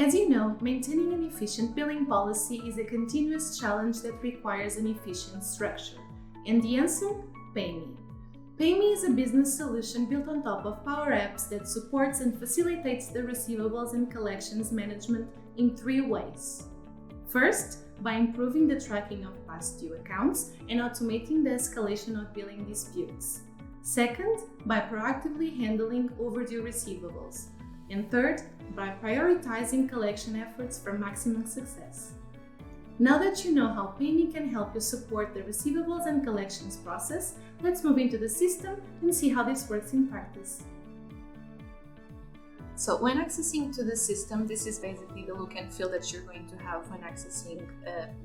As you know, maintaining an efficient billing policy is a continuous challenge that requires an efficient structure. And the answer? PayMe. PayMe is a business solution built on top of Power Apps that supports and facilitates the receivables and collections management in 3 ways. First, by improving the tracking of past due accounts and automating the escalation of billing disputes. Second, by proactively handling overdue receivables. And third, by prioritizing collection efforts for maximum success. Now that you know how PayMe can help you support the receivables and collections process, let's move into the system and see how this works in practice. So when accessing to the system, this is basically the look and feel that you're going to have when accessing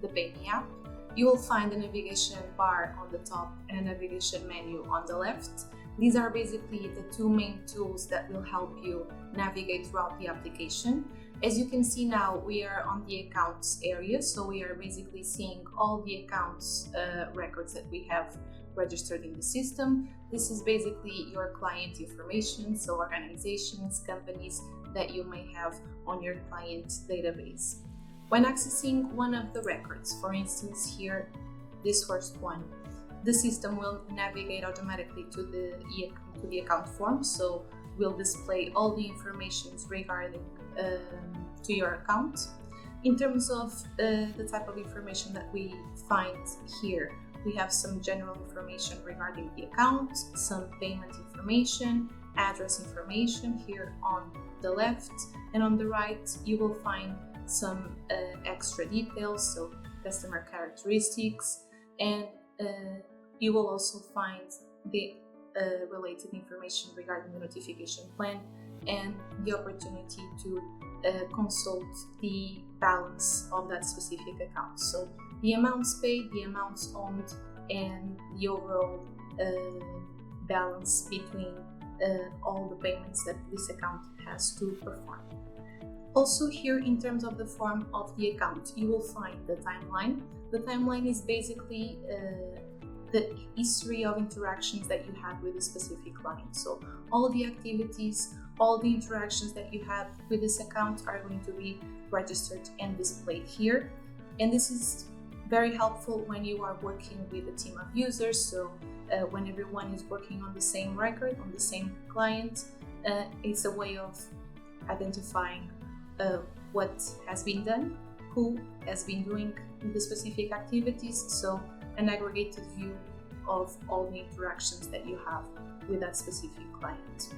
the PayMe app. You will find a navigation bar on the top and a navigation menu on the left. These are basically the 2 main tools that will help you navigate throughout the application. As you can see now, we are on the accounts area, so we are basically seeing all the accounts records that we have registered in the system. This is basically your client information, so organizations, companies that you may have on your client database. When accessing one of the records, for instance here, this first one, the system will navigate automatically to the account form, so will display all the information regarding to your account. In terms of the type of information that we find here, we have some general information regarding the account, some payment information, address information here on the left, and on the right you will find some extra details, so customer characteristics, and you will also find the related information regarding the notification plan and the opportunity to consult the balance of that specific account. So the amounts paid, the amounts owned, and the overall balance between all the payments that this account has to perform. Also here, in terms of the form of the account, you will find the timeline. The timeline is basically the history of interactions that you had with a specific client. So all the activities, all the interactions that you had with this account are going to be registered and displayed here. And this is very helpful when you are working with a team of users. So when everyone is working on the same record, on the same client, it's a way of identifying what has been done, who has been doing the specific activities, so an aggregated view of all the interactions that you have with that specific client.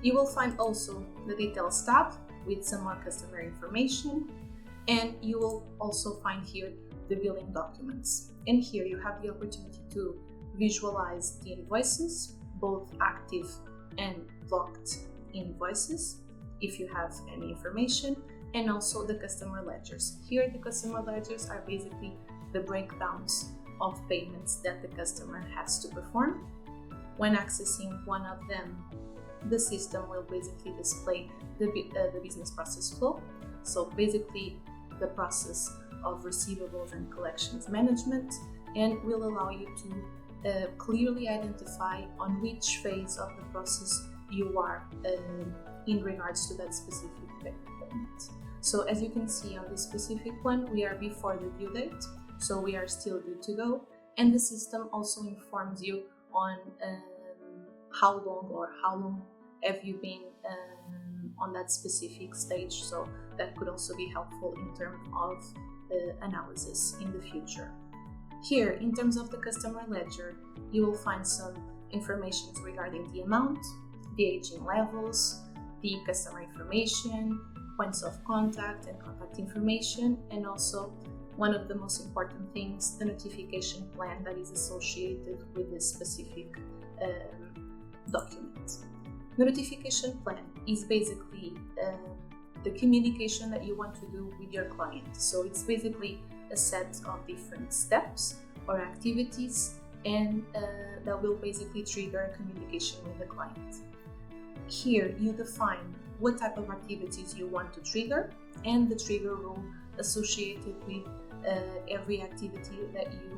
You will find also the Details tab with some more customer information, and you will also find here the billing documents. And here you have the opportunity to visualize the invoices, both active and blocked invoices, if you have any information, and also the customer ledgers. Here the customer ledgers are basically the breakdowns of payments that the customer has to perform. When accessing one of them, the system will basically display the business process flow. So basically the process of receivables and collections management, and will allow you to clearly identify on which phase of the process you are in regards to that specific payment. So as you can see on this specific one, we are before the due date, so we are still good to go. And the system also informs you on how long have you been on that specific stage. So that could also be helpful in terms of analysis in the future. Here, in terms of the customer ledger, you will find some information regarding the amount, the aging levels, the customer information, points of contact and contact information, and also one of the most important things, the notification plan that is associated with this specific document. The notification plan is basically the communication that you want to do with your client. So it's basically a set of different steps or activities, and that will basically trigger communication with the client. Here you define what type of activities you want to trigger and the trigger rule associated with every activity that you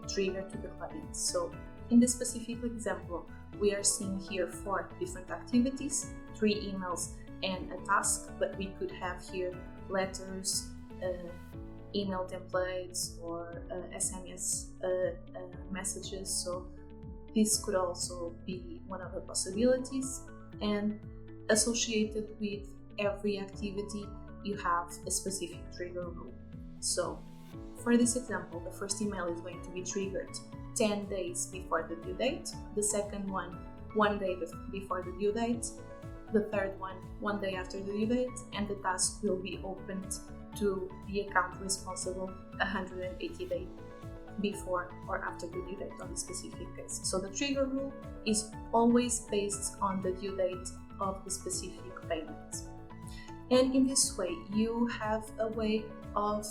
trigger to the client. So in this specific example, we are seeing here 4 different activities, 3 emails and a task, but we could have here letters, email templates, or SMS messages. So this could also be one of the possibilities. And associated with every activity, you have a specific trigger rule. So for this example, the first email is going to be triggered 10 days before the due date, the second one day before the due date, the third one day after the due date, and the task will be opened to the account responsible 180 days before or after the due date on the specific case. So the trigger rule is always based on the due date of the specific payment. And in this way, you have a way of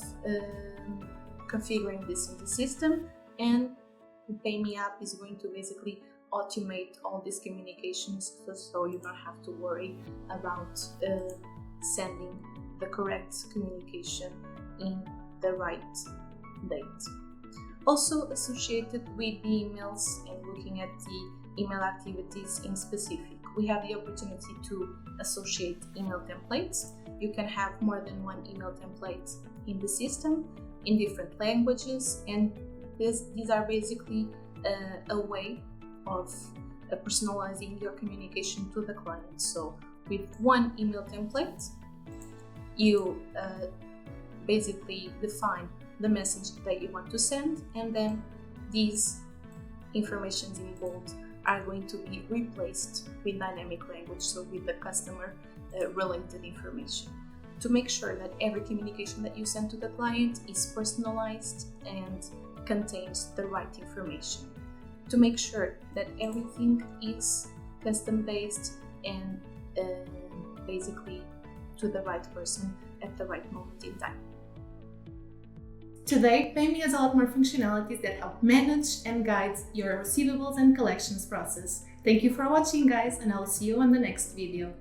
configuring this in the system, and the PayMe app is going to basically automate all these communications, so you don't have to worry about sending the correct communication in the right date. Also associated with the emails and looking at the email activities in specific, we have the opportunity to associate email templates. You can have more than one email template in the system in different languages, and these are basically a way of personalizing your communication to the client. So with one email template, you basically define the message that you want to send, and then these informations in bold are going to be replaced with dynamic language, so with the customer related information, to make sure that every communication that you send to the client is personalized and contains the right information, to make sure that everything is custom based and basically to the right person at the right moment in time. Today, PayMe has a lot more functionalities that help manage and guide your receivables and collections process. Thank you for watching, guys, and I'll see you on the next video.